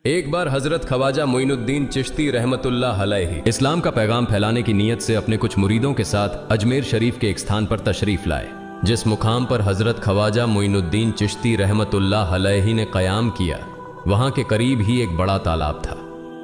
एक बार हजरत ख्वाजा मोइनुद्दीन चिश्ती रहमतुल्लाह अलैहि इस्लाम का पैगाम फैलाने की नीयत से अपने कुछ मुरीदों के साथ अजमेर शरीफ के एक स्थान पर तशरीफ लाए। जिस मुकाम पर हजरत ख्वाजा मोइनुद्दीन चिश्ती रहमतुल्लाह अलैहि ने क़याम किया, वहां के करीब ही एक बड़ा तालाब था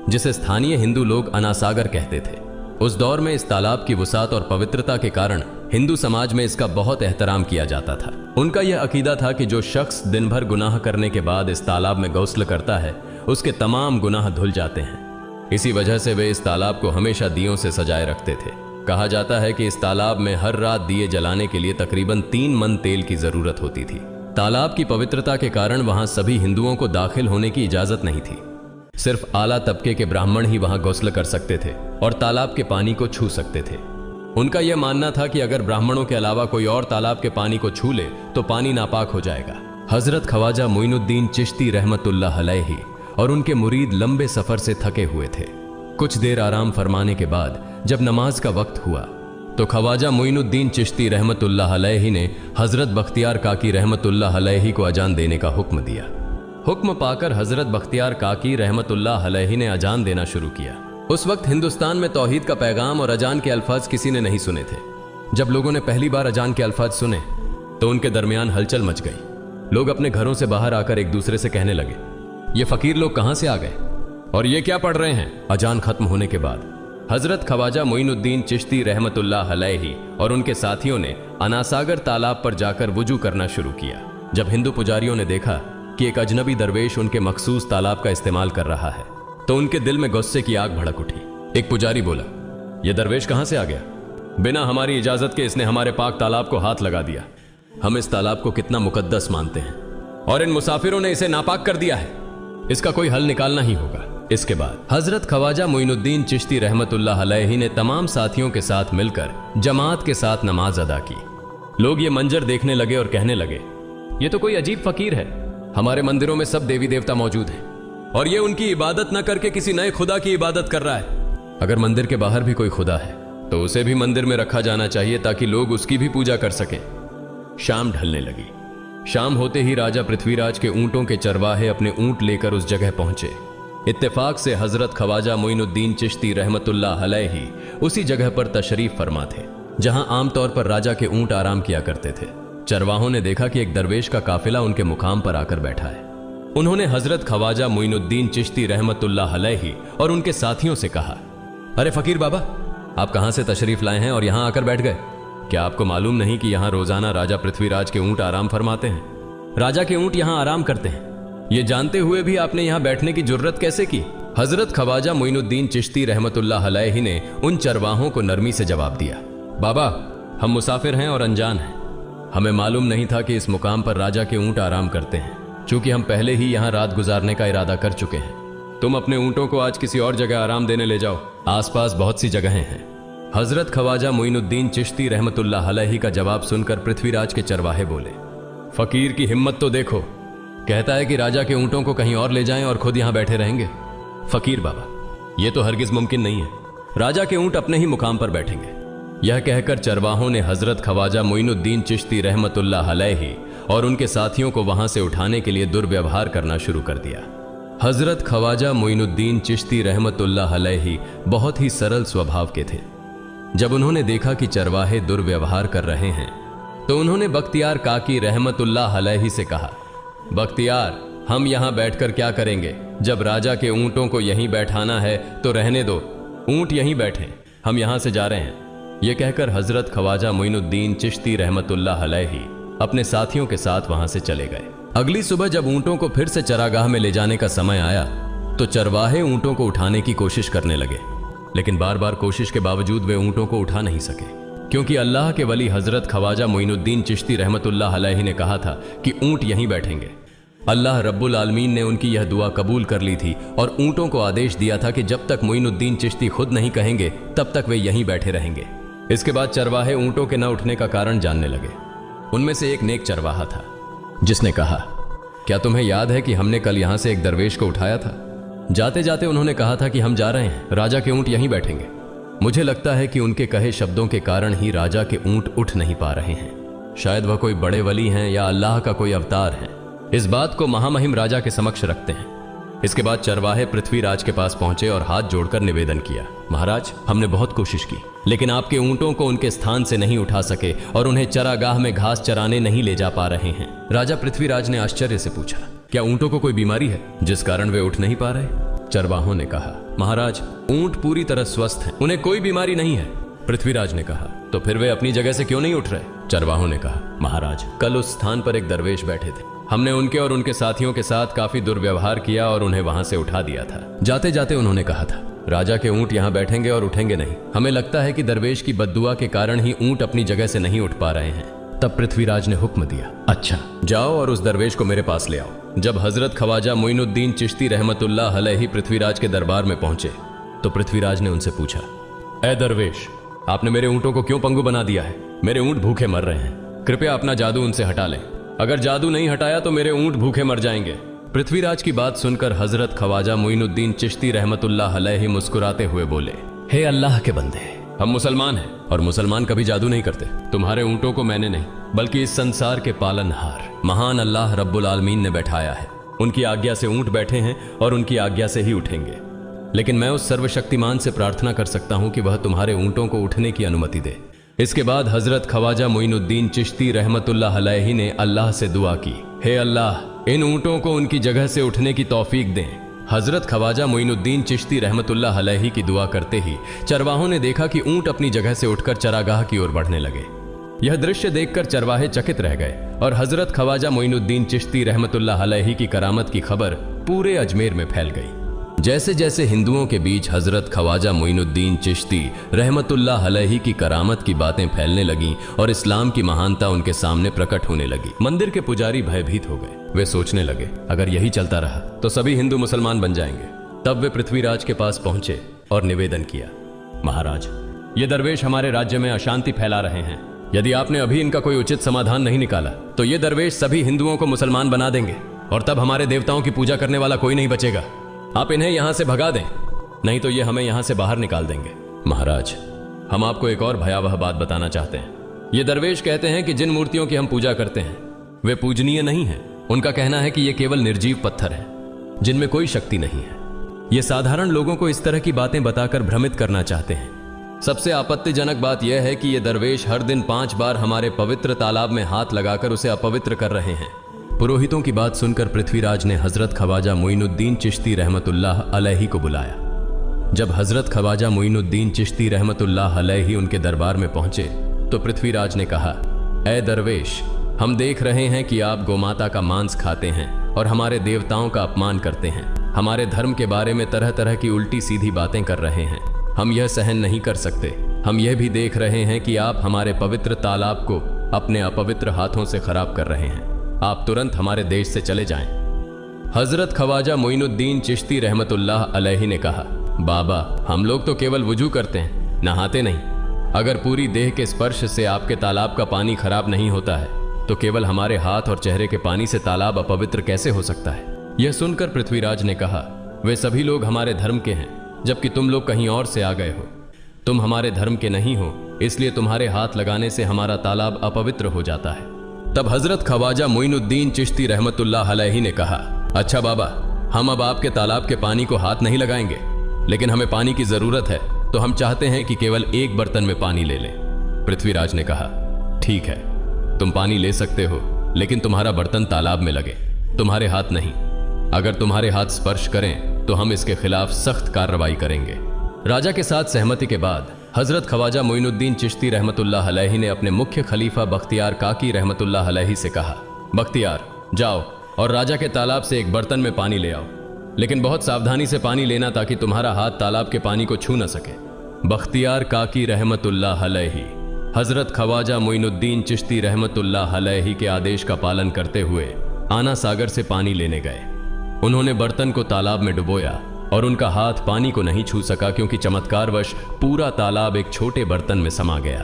जिसे स्थानीय हिंदू लोग अनासागर कहते थे। उस दौर में इस तालाब की वसात और पवित्रता के कारण हिंदू समाज में इसका बहुत एहतराम किया जाता था। उनका यह अकीदा था कि जो शख्स दिन भर गुनाह करने के बाद इस तालाब में गौस्ल करता है, उसके तमाम गुनाह धुल जाते हैं। इसी वजह से वे इस तालाब को हमेशा दियों से सजाए रखते थे। कहा जाता है कि इस तालाब में हर रात दिए जलाने के लिए तकरीबन 3 मन तेल की जरूरत होती थी। तालाब की पवित्रता के कारण वहां सभी हिंदुओं को दाखिल होने की इजाजत नहीं थी। सिर्फ आला तबके के ब्राह्मण ही वहां गौस्ल कर सकते थे और तालाब के पानी को छू सकते थे। उनका यह मानना था कि अगर ब्राह्मणों के अलावा कोई और तालाब के पानी को छू ले तो पानी नापाक हो जाएगा। हजरत ख्वाजा मोइनुद्दीन चिश्ती रहमतुल्लाह अलैहि और उनके मुरीद लंबे सफर से थके हुए थे। कुछ देर आराम फरमाने के बाद जब नमाज का वक्त हुआ तो ख्वाजा मोइनुद्दीन चिश्ती रहमतुल्लाह अलैहि ने हजरत बख्तियार काकी रहमतुल्लाह अलैहि को अजान देने का हुक्म दिया। हुक्म पाकर हजरत बख्तियार काकी रहमतुल्लाह अलैहि ने अजान देना शुरू किया। उस वक्त हिंदुस्तान में तौहीद का पैगाम और अजान के अल्फाज किसी ने नहीं सुने थे। जब लोगों ने पहली बार अजान के अल्फाज सुने तो उनके दरमियान हलचल मच गई। लोग अपने घरों से बाहर आकर एक दूसरे से कहने लगे, ये फकीर लोग कहां से आ गए और ये क्या पढ़ रहे हैं। अजान खत्म होने के बाद हजरत ख्वाजा मोइनुद्दीन चिश्ती रहमतुल्लाह अलैहि और उनके साथियों ने अनासागर तालाब पर जाकर वुजू करना शुरू किया। जब हिंदू पुजारियों ने देखा कि एक अजनबी दरवेश उनके मखसूस तालाब का इस्तेमाल कर रहा है तो उनके दिल में गुस्से की आग भड़क उठी। एक पुजारी बोला, यह दरवेश कहां से आ गया? बिना हमारी इजाजत के इसने हमारे पाक तालाब को हाथ लगा दिया। हम इस तालाब को कितना मुकद्दस मानते हैं और इन मुसाफिरों ने इसे नापाक कर दिया है। इसका कोई हल निकालना ही होगा। इसके बाद हजरत ख्वाजा मोइनुद्दीन चिश्ती रहमतुल्लाह अलैहि ने तमाम साथियों के साथ मिलकर जमात के साथ नमाज अदा की। लोग ये मंजर देखने लगे और कहने लगे, ये तो कोई अजीब फकीर है। हमारे मंदिरों में सब देवी देवता मौजूद हैं और ये उनकी इबादत न करके किसी नए खुदा की इबादत कर रहा है। अगर मंदिर के बाहर भी कोई खुदा है तो उसे भी मंदिर में रखा जाना चाहिए ताकि लोग उसकी भी पूजा कर सकें। शाम ढलने लगी। शाम होते ही राजा पृथ्वीराज के ऊंटों के चरवाहे अपने ऊंट लेकर उस जगह पहुंचे। इत्तेफाक से हजरत ख्वाजा मोइनुद्दीन चिश्ती रहमतुल्लाह अलैहि उसी जगह पर तशरीफ फरमा थे जहां आमतौर पर राजा के ऊंट आराम किया करते थे। चरवाहों ने देखा कि एक दरवेश का काफिला उनके मुकाम पर आकर बैठा है। उन्होंने हजरत ख्वाजा मोइनुद्दीन चिश्ती रहमतुल्लाह अलैहि और उनके साथियों से कहा, अरे फकीर बाबा, आप कहां से तशरीफ लाए हैं और यहां आकर बैठ गए? क्या आपको मालूम नहीं कि यहां रोजाना राजा पृथ्वीराज के ऊंट आराम फरमाते हैं? राजा के ऊंट यहां आराम करते हैं। ये जानते हुए भी आपने यहां बैठने की जुर्रत कैसे की? हजरत ख्वाजा मोइनुद्दीन चिश्ती रहमतुल्लाह अलैहि ने उन चरवाहों को नरमी से जवाब दिया, बाबा, हम मुसाफिर हैं और अनजान हैं। हमें मालूम नहीं था कि इस मुकाम पर राजा के ऊंट आराम करते हैं। चूंकि हम पहले ही यहां रात गुजारने का इरादा कर चुके हैं, तुम अपने ऊंटों को आज किसी और जगह आराम देने ले जाओ। आसपास बहुत सी जगहें हैं। हजरत ख्वाजा मोइनुद्दीन चिश्ती रहमतुल्लाह अलैहि का जवाब सुनकर पृथ्वीराज के चरवाहे बोले, फकीर की हिम्मत तो देखो, कहता है कि राजा के ऊंटों को कहीं और ले जाएं और खुद यहां बैठे रहेंगे। फकीर बाबा, यह तो हरगिज मुमकिन नहीं है। राजा के ऊंट अपने ही मुकाम पर बैठेंगे। यह कहकर चरवाहों ने हजरत ख्वाजा मोइनुद्दीन चिश्ती रहमतुल्लाह अलैहि और उनके साथियों को वहां से उठाने के लिए दुर्व्यवहार करना शुरू कर दिया। हजरत ख्वाजा मोइनुद्दीन चिश्ती रहमतुल्लाह अलैहि बहुत ही सरल स्वभाव के थे। जब उन्होंने देखा कि चरवाहे दुर्व्यवहार कर रहे हैं तो उन्होंने बख्तियार काकी रहमतुल्लाह अलैहि से कहा, बख्तियार, हम यहां बैठकर क्या करेंगे? जब राजा के ऊंटों को यहीं बैठाना है तो रहने दो, ऊंट यहीं बैठे, हम यहां से जा रहे हैं। यह कहकर हजरत ख्वाजा मोइनुद्दीन चिश्ती रहमतुल्लाह अलैहि अपने साथियों के साथ वहां से चले गए। अगली सुबह जब ऊंटों को फिर से चरागाह में ले जाने का समय आया तो चरवाहे ऊंटों को उठाने की कोशिश करने लगे, लेकिन बार बार कोशिश के बावजूद वे ऊंटों को उठा नहीं सके, क्योंकि अल्लाह के वली हजरत ख्वाजा मोइनुद्दीन चिश्ती रहमतुल्लाह अलैहि ने कहा था कि ऊंट यहीं बैठेंगे। अल्लाह रब्बुल आलमीन ने उनकी यह दुआ कबूल कर ली थी और ऊंटों को आदेश दिया था कि जब तक मोइनुद्दीन चिश्ती खुद नहीं कहेंगे तब तक वे यहीं बैठे रहेंगे। इसके बाद चरवाहे ऊंटों के न उठने का कारण जानने लगे। उनमें से एक नेक चरवाहा था जिसने कहा, क्या तुम्हें याद है कि हमने कल यहां से एक दरवेश को उठाया था? जाते जाते उन्होंने कहा था कि हम जा रहे हैं, राजा के ऊंट यहीं बैठेंगे। मुझे लगता है कि उनके कहे शब्दों के कारण ही राजा के ऊंट उठ नहीं पा रहे हैं। शायद वह कोई बड़े वली हैं या अल्लाह का कोई अवतार है। इस बात को महामहिम राजा के समक्ष रखते हैं। इसके बाद चरवाहे पृथ्वीराज के पास पहुंचे और हाथ जोड़कर निवेदन किया, महाराज, हमने बहुत कोशिश की, लेकिन आपके ऊंटों को उनके स्थान से नहीं उठा सके और उन्हें चरागाह में घास चराने नहीं ले जा पा रहे हैं। राजा पृथ्वीराज ने आश्चर्य से पूछा, क्या ऊंटों को कोई बीमारी है जिस कारण वे उठ नहीं पा रहे? चरवाहों ने कहा, महाराज, ऊंट पूरी तरह स्वस्थ हैं, उन्हें कोई बीमारी नहीं है। पृथ्वीराज ने कहा, तो फिर वे अपनी जगह से क्यों नहीं उठ रहे? चरवाहों ने कहा, महाराज, कल उस स्थान पर एक दरवेश बैठे थे, हमने उनके और उनके साथियों के साथ काफी दुर्व्यवहार किया और उन्हें वहां से उठा दिया था। जाते जाते उन्होंने कहा था, राजा के ऊंट यहाँ बैठेंगे और उठेंगे नहीं। हमें लगता है कि दरवेश की बद्दुआ के कारण ही ऊंट अपनी जगह से नहीं उठ पा रहे हैं। तब पृथ्वीराज ने हुक्म दिया, अच्छा, जाओ और उस दरवेश को मेरे पास ले आओ। जब हजरत ख्वाजा मोइनुद्दीन चिश्ती रहमतुल्लाह अलैहि पृथ्वीराज के दरबार में पहुंचे तो पृथ्वीराज ने उनसे पूछा, ए दरवेश, आपने मेरे ऊंटों को क्यों पंगु बना दिया है? मेरे ऊंट भूखे मर रहे हैं, कृपया अपना जादू उनसे हटा लें। अगर जादू नहीं हटाया तो मेरे ऊंट भूखे मर जाएंगे। पृथ्वीराज की बात सुनकर हजरत ख्वाजा मोइनुद्दीन चिश्ती रहमतुल्लाह अलैहि मुस्कुराते हुए बोले, हे अल्लाह के बंदे, हम मुसलमान हैं और मुसलमान कभी जादू नहीं करते। तुम्हारे ऊंटों को मैंने नहीं बल्कि इस संसार के पालनहार महान अल्लाह रब्बुल आलमीन ने बैठाया है। उनकी आज्ञा से ऊंट बैठे हैं और उनकी आज्ञा से ही उठेंगे। लेकिन मैं उस सर्वशक्तिमान से प्रार्थना कर सकता हूं कि वह तुम्हारे ऊंटों को उठने की अनुमति दे। इसके बाद हजरत ख्वाजा मोइनुद्दीन चिश्ती रहमतुल्लाह अलैहि ने अल्लाह से दुआ की, हे अल्लाह, इन ऊंटों को उनकी जगह से उठने की तौफीक दें। हजरत ख्वाजा मोइनुद्दीन चिश्ती रहमतुल्लाह अलैहि की दुआ करते ही चरवाहों ने देखा कि ऊंट अपनी जगह से उठकर चरागाह की ओर बढ़ने लगे। यह दृश्य देखकर चरवाहे चकित रह गए और हजरत ख्वाजा मोइनुद्दीन चिश्ती रहमतुल्लाह अलैहि की करामत की खबर पूरे अजमेर में फैल गई। जैसे जैसे हिंदुओं के बीच हजरत ख्वाजा मोइनुद्दीन चिश्ती रहमतुल्लाह अलैहि की करामत की बातें फैलने लगीं और इस्लाम की महानता उनके सामने प्रकट होने लगी, मंदिर के पुजारी भयभीत हो गए। वे सोचने लगे, अगर यही चलता रहा तो सभी हिंदू मुसलमान बन जाएंगे। तब वे पृथ्वीराज के पास पहुंचे और निवेदन किया, महाराज, ये दरवेश हमारे राज्य में अशांति फैला रहे हैं। यदि आपने अभी इनका कोई उचित समाधान नहीं निकाला तो ये दरवेश सभी हिंदुओं को मुसलमान बना देंगे और तब हमारे देवताओं की पूजा करने वाला कोई नहीं बचेगा। आप इन्हें यहां से भगा दें, नहीं तो ये हमें यहां से बाहर निकाल देंगे। महाराज, हम आपको एक और भयावह बात बताना चाहते हैं। ये दरवेश कहते हैं कि जिन मूर्तियों की हम पूजा करते हैं वे पूजनीय नहीं है। उनका कहना है कि ये केवल निर्जीव पत्थर है जिनमें कोई शक्ति नहीं है। ये साधारण लोगों को इस तरह की बातें बताकर भ्रमित करना चाहते हैं। सबसे आपत्तिजनक बात यह है कि ये दरवेश हर दिन 5 बार हमारे पवित्र तालाब में हाथ लगाकर उसे अपवित्र कर रहे हैं। पुरोहितों की बात सुनकर पृथ्वीराज ने हजरत ख्वाजा मोइनुद्दीन चिश्ती रहमतुल्लाह अलैहि को बुलाया। जब हजरत ख्वाजा मोइनुद्दीन चिश्ती रहमतुल्लाह अलैहि उनके दरबार में पहुंचे तो पृथ्वीराज ने कहा, ए दरवेश, हम देख रहे हैं कि आप गोमाता का मांस खाते हैं और हमारे देवताओं का अपमान करते हैं। हमारे धर्म के बारे में तरह तरह की उल्टी सीधी बातें कर रहे हैं। हम यह सहन नहीं कर सकते। हम यह भी देख रहे हैं कि आप हमारे पवित्र तालाब को अपने अपवित्र हाथों से खराब कर रहे हैं। आप तुरंत हमारे देश से चले जाएं। हजरत ख्वाजा मोइनुद्दीन चिश्ती रहमतुल्लाह अलैहि ने कहा, बाबा, हम लोग तो केवल वुजू करते हैं, नहाते नहीं। अगर पूरी देह के स्पर्श से आपके तालाब का पानी खराब नहीं होता है तो केवल हमारे हाथ और चेहरे के पानी से तालाब अपवित्र कैसे हो सकता है? यह सुनकर पृथ्वीराज ने कहा, वे सभी लोग हमारे धर्म के हैं जबकि तुम लोग कहीं और से आ गए हो। तुम हमारे धर्म के नहीं हो, इसलिए तुम्हारे हाथ लगाने से हमारा तालाब अपवित्र हो जाता है। तब हजरत ख्वाजा मोइनुद्दीन चिश्ती रहमतुल्लाह अलैहि ने कहा, अच्छा बाबा, हम अब आपके तालाब के पानी को हाथ नहीं लगाएंगे, लेकिन हमें पानी की जरूरत है तो हम चाहते हैं कि केवल एक बर्तन में पानी ले लें। पृथ्वीराज ने कहा, ठीक है, तुम पानी ले सकते हो, लेकिन तुम्हारा बर्तन तालाब में लगे, तुम्हारे हाथ नहीं। अगर तुम्हारे हाथ स्पर्श करें तो हम इसके खिलाफ सख्त कार्रवाई करेंगे। राजा के साथ सहमति के बाद हजरत ख्वाजा मोइनुद्दीन चिश्ती रहमतुल्लाह अलैहि ने अपने मुख्य खलीफा बख्तियार काकी रहमतुल्लाह अलैहि से कहा, बख्तियार, जाओ और राजा के तालाब से एक बर्तन में पानी ले आओ, लेकिन बहुत सावधानी से पानी लेना ताकि तुम्हारा हाथ तालाब के पानी को छू न सके। बख्तियार काकी रहमतुल्लाह अलैहि हजरत ख्वाजा मोइनुद्दीन चिश्ती रहमतुल्लाह अलैहि के आदेश का पालन करते हुए आना सागर से पानी लेने गए। उन्होंने बर्तन को तालाब में डुबोया और उनका हाथ पानी को नहीं छू सका क्योंकि चमत्कारवश पूरा तालाब एक छोटे बर्तन में समा गया।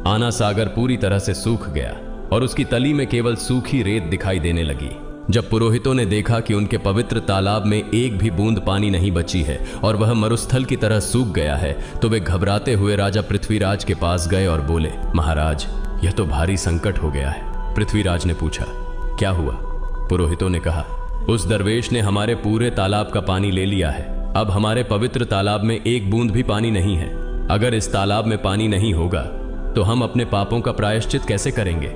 आना सागर पूरी तरह से सूख गया और उसकी तली में केवल सूखी रेत दिखाई देने लगी। जब पुरोहितों ने देखा कि उनके पवित्र तालाब में एक भी बूंद पानी नहीं बची है और वह मरुस्थल की तरह सूख गया है तो वे घबराते हुए राजा पृथ्वीराज के पास गए और बोले, महाराज, यह तो भारी संकट हो गया है। पृथ्वीराज ने पूछा, क्या हुआ? पुरोहितों ने कहा, उस दरवेश ने हमारे पूरे तालाब का पानी ले लिया है। अब हमारे पवित्र तालाब में एक बूंद भी पानी नहीं है। अगर इस तालाब में पानी नहीं होगा तो हम अपने पापों का प्रायश्चित कैसे करेंगे?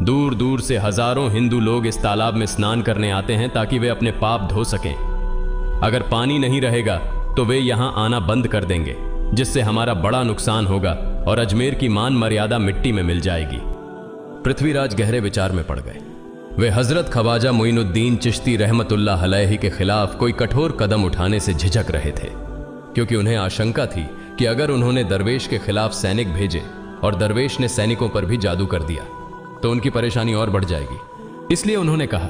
दूर दूर से हजारों हिंदू लोग इस तालाब में स्नान करने आते हैं ताकि वे अपने पाप धो सकें। अगर पानी नहीं रहेगा तो वे यहां आना बंद कर देंगे, जिससे हमारा बड़ा नुकसान होगा और अजमेर की मान मर्यादा मिट्टी में मिल जाएगी। पृथ्वीराज गहरे विचार में पड़ गए। वे हजरत ख्वाजा मोइनुद्दीन चिश्ती रहमतुल्लाह अलैहि के खिलाफ कोई कठोर कदम उठाने से झिझक रहे थे, क्योंकि उन्हें आशंका थी कि अगर उन्होंने दरवेश के खिलाफ सैनिक भेजे और दरवेश ने सैनिकों पर भी जादू कर दिया तो उनकी परेशानी और बढ़ जाएगी। इसलिए उन्होंने कहा,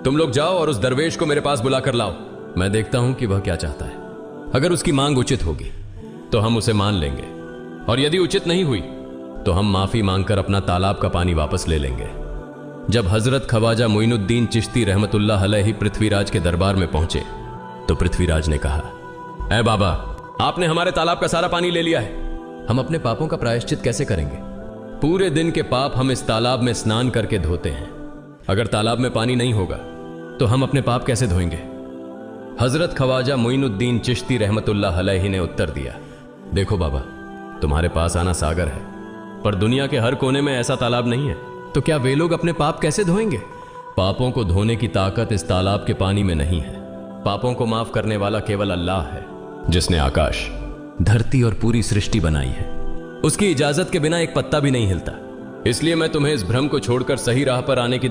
तुम लोग जाओ और उस दरवेश को मेरे पास बुला कर लाओ। मैं देखता हूं कि वह क्या चाहता है। अगर उसकी मांग उचित होगी तो हम उसे मान लेंगे, और यदि उचित नहीं हुई तो हम माफी मांगकर अपना तालाब का पानी वापस ले लेंगे। जब हजरत ख्वाजा मोइनुद्दीन चिश्ती रहमतुल्लाह अलैहि पृथ्वीराज के दरबार में पहुंचे तो पृथ्वीराज ने कहा, ऐ बाबा, आपने हमारे तालाब का सारा पानी ले लिया है। हम अपने पापों का प्रायश्चित कैसे करेंगे? पूरे दिन के पाप हम इस तालाब में स्नान करके धोते हैं। अगर तालाब में पानी नहीं होगा तो हम अपने पाप कैसे धोएंगे? हजरत ख्वाजा मोइनुद्दीन चिश्ती रहमतुल्लाह अलैहि ने उत्तर दिया, देखो बाबा, तुम्हारे पास आना सागर है, पर दुनिया के हर कोने में ऐसा तालाब नहीं है, तो क्या वे लोग अपने पाप कैसे धोएंगे? पापों को धोने की ताकत इस तालाब के पानी में नहीं है। पापों को माफ करने वाला केवल अल्लाह है, जिसने आकाश, धरती और पूरी सृष्टि बनाई है। उसकी इजाजत के बिना एक पत्ता भी नहीं हिलता। इसलिए मैं तुम्हें इस भ्रम को छोड़कर सही राह पर आने की